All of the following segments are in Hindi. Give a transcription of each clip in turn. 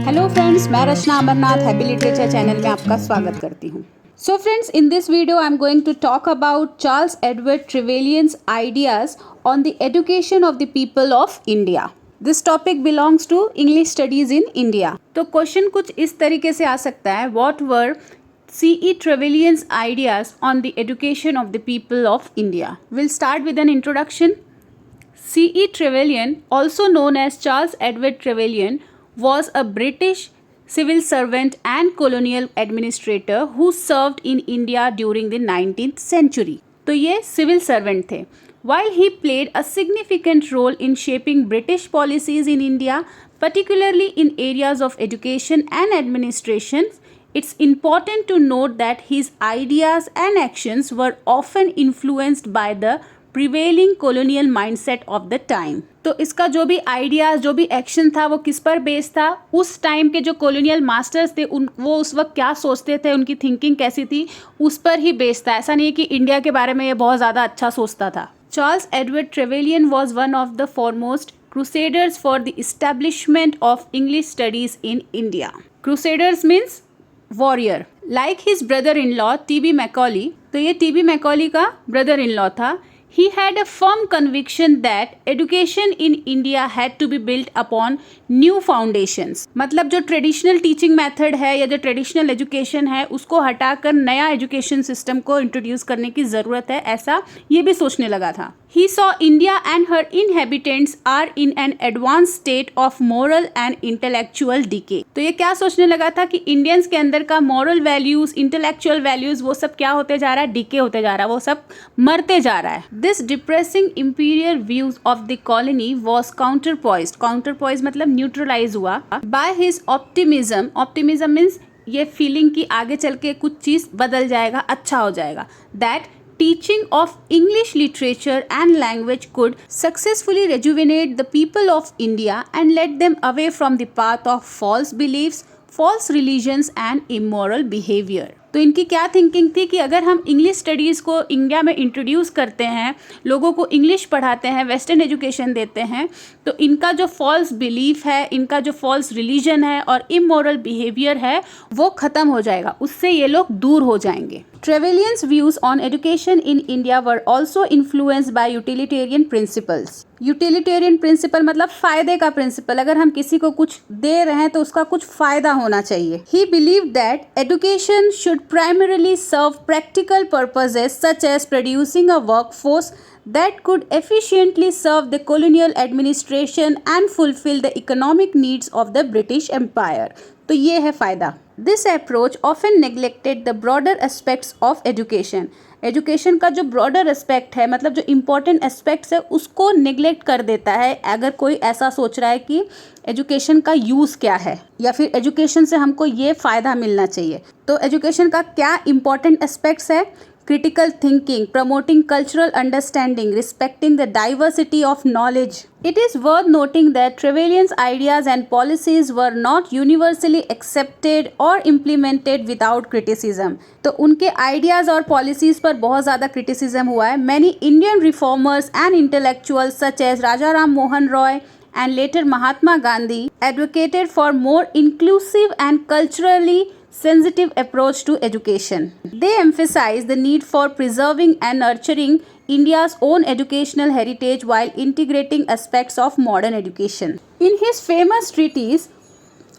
हेलो फ्रेंड्स, मैं Rachna Amarnath happy literature channel में आपका स्वागत करती हूँ। So friends, in this video I am going to talk about Charles Edward Trevelyan's ideas on the education of the people of India. This topic belongs to English studies in India. तो क्वेश्चन कुछ इस तरीके से आ सकता है, what were C.E. Trevelyan's ideas on the education of the people of India? We'll start with an introduction. C.E. Trevelyan, also known as Charles Edward Trevelyan, was a British civil servant and colonial administrator who served in India during the 19th century. तो ये civil servant थे. While he played a significant role in shaping British policies in India, particularly in areas of education and administration, it's important to note that his ideas and actions were often influenced by the prevailing colonial mindset of the time. तो इसका जो भी आइडियाज, जो भी एक्शन था, वो किस पर बेस्ड था? उस टाइम के जो कॉलोनियल मास्टर्स थे वो उस वक्त क्या सोचते थे, उनकी थिंकिंग कैसी थी, उस पर ही बेस्ड था। ऐसा नहीं है कि इंडिया के बारे में ये बहुत ज़्यादा अच्छा सोचता था। Charles Edward Trevelyan was one of the foremost crusaders for the establishment of English studies in India. Crusaders means warrior. Like his brother in law T B. Macaulay, तो ये टी.बी. मैकॉली का ब्रदर इन लॉ था। He had a firm conviction that education in India had to be built upon new foundations. मतलब जो ट्रेडिशनल टीचिंग मेथड है या जो ट्रेडिशनल एजुकेशन है उसको हटाकर नया एजुकेशन सिस्टम को इंट्रोड्यूस करने की ज़रूरत है, ऐसा ये भी सोचने लगा था। He saw India and her inhabitants are in an advanced state of moral and intellectual decay. तो ये क्या सोचने लगा था कि इंडियंस के अंदर का मॉरल वैल्यूज, इंटेलेक्चुअल वैल्यूज, वो सब क्या होते जा रहा है? डिके होते जा रहा है, वो सब मरते जा रहा है। This depressing imperial views of the colony was counterpoised. Counterpoised मतलब न्यूट्रलाइज हुआ by his optimism. Optimism means ये फीलिंग कि आगे चल के कुछ चीज़ बदल जाएगा, अच्छा हो जाएगा। That teaching of English literature and language could successfully rejuvenate the people of India and lead them away from the path of false beliefs, false religions and immoral behavior. तो इनकी क्या थिंकिंग थी कि अगर हम इंग्लिश स्टडीज़ को इंडिया में इंट्रोड्यूस करते हैं, लोगों को इंग्लिश पढ़ाते हैं, वेस्टर्न एजुकेशन देते हैं, तो इनका जो फॉल्स बिलीफ है, इनका जो फॉल्स रिलीजन है और इमोरल बिहेवियर है वो ख़त्म हो जाएगा, उससे ये लोग दूर हो जाएंगे। Trevelyan's views on education in India were also influenced by utilitarian principles. Utilitarian principle मतलब फायदे का प्रिंसिपल। अगर हम किसी को कुछ दे रहे हैं तो उसका कुछ फायदा होना चाहिए। He believed that education should primarily serve practical purposes such as producing a workforce that could efficiently serve the colonial administration and fulfill the economic needs of the British Empire. तो ये है फ़ायदा। This approach often neglected the broader aspects of education. Education का जो ब्रॉडर एस्पेक्ट है, मतलब जो इम्पोर्टेंट एस्पेक्ट्स है, उसको निगलेक्ट कर देता है। अगर कोई ऐसा सोच रहा है कि एजुकेशन का यूज़ क्या है या फिर एजुकेशन से हमको ये फ़ायदा मिलना चाहिए, तो एजुकेशन का क्या इम्पोर्टेंट एस्पेक्ट्स है? critical thinking, promoting cultural understanding, respecting the diversity of knowledge. It is worth noting that Trevelyan's ideas and policies were not universally accepted or implemented without criticism. तो उनके ideas और policies पर बहुत ज़्यादा criticism हुआ है। Many Indian reformers and intellectuals such as Raja Ram Mohan Roy and later Mahatma Gandhi advocated for more inclusive and culturally sensitive approach to education. They emphasize the need for preserving and nurturing India's own educational heritage while integrating aspects of modern education. In his famous treatise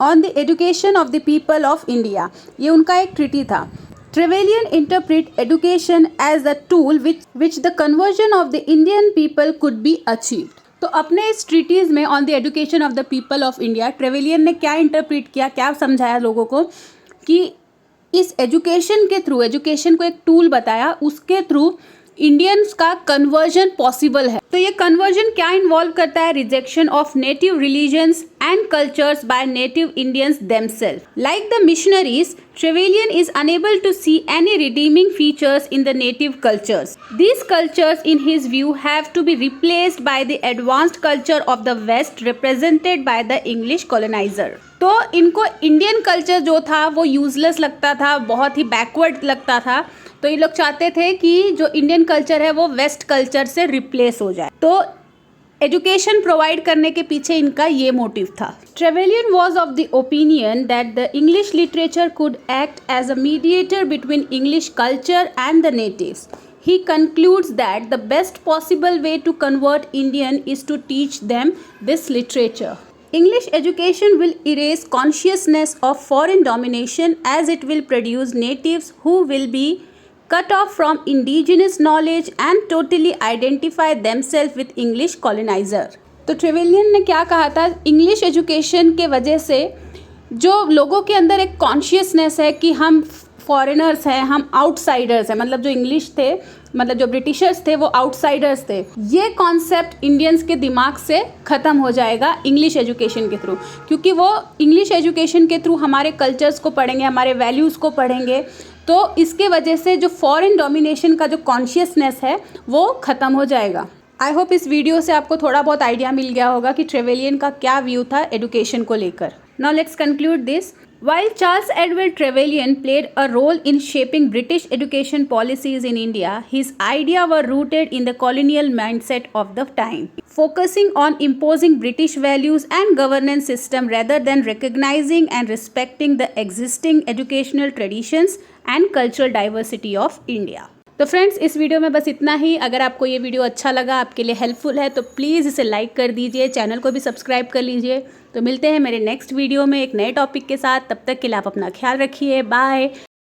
on the education of the people of India, ये उनका एक treaty था। Trevelyan interpret education as a tool which the conversion of the Indian people could be achieved. तो अपने इस ट्रीटीज़ में on the education of the people of India Trevelyan ने क्या इंटरप्रेट किया, क्या समझाया लोगों को कि इस एजुकेशन के थ्रू, एजुकेशन को एक टूल बताया, उसके थ्रू इंडियंस का कन्वर्जन पॉसिबल है। तो ये कन्वर्जन क्या इन्वॉल्व करता है? Rejection of native religions and cultures by native Indians themselves. Like the missionaries, Trevelyan is unable to see any redeeming features in the native cultures. These cultures, in his view, have to be replaced by the advanced culture of the West represented by the English colonizer. तो इनको इंडियन कल्चर जो था वो यूजलेस लगता था, बहुत ही बैकवर्ड लगता था। तो ये लोग चाहते थे कि जो इंडियन कल्चर है वो वेस्ट कल्चर से रिप्लेस हो जाए। तो एजुकेशन प्रोवाइड करने के पीछे इनका ये मोटिव था। Trevelyan was of the opinion that the English literature could act as a mediator between English culture and the natives. He concludes that the best possible way to convert Indian is to teach them this literature. English education will erase consciousness of foreign domination as it will produce natives who will be cut off from indigenous knowledge and totally identify themselves with English colonizer. तो ट्रेवेलियन ने क्या कहा था, इंग्लिश एजुकेशन के वजह से जो लोगों के अंदर एक कॉन्शियसनेस है कि हम फॉरेनर्स हैं, हम आउटसाइडर्स हैं, मतलब जो इंग्लिश थे, मतलब जो ब्रिटिशर्स थे वो आउटसाइडर्स थे, ये कॉन्सेप्ट इंडियंस के दिमाग से ख़त्म हो जाएगा इंग्लिश एजुकेशन के थ्रू, क्योंकि वो इंग्लिश एजुकेशन के थ्रू हमारे कल्चर्स को पढ़ेंगे, हमारे वैल्यूज़ को पढ़ेंगे, तो इसके वजह से जो फॉरेन डोमिनेशन का जो कॉन्शियसनेस है वो ख़त्म हो जाएगा। आई होप इस वीडियो से आपको थोड़ा बहुत आइडिया मिल गया होगा कि ट्रेवेलियन का क्या व्यू था एजुकेशन को लेकर। Now let's conclude this. While Charles Edward Trevelyan played a role in shaping British education policies in India, his ideas were rooted in the colonial mindset of the time, focusing on imposing British values and governance system rather than recognizing and respecting the existing educational traditions and cultural diversity of India. तो फ्रेंड्स, इस वीडियो में बस इतना ही। अगर आपको ये वीडियो अच्छा लगा, आपके लिए हेल्पफुल है, तो प्लीज़ इसे लाइक कर दीजिए, चैनल को भी सब्सक्राइब कर लीजिए। तो मिलते हैं मेरे नेक्स्ट वीडियो में एक नए टॉपिक के साथ। तब तक के लिए आप अपना ख्याल रखिए। बाय।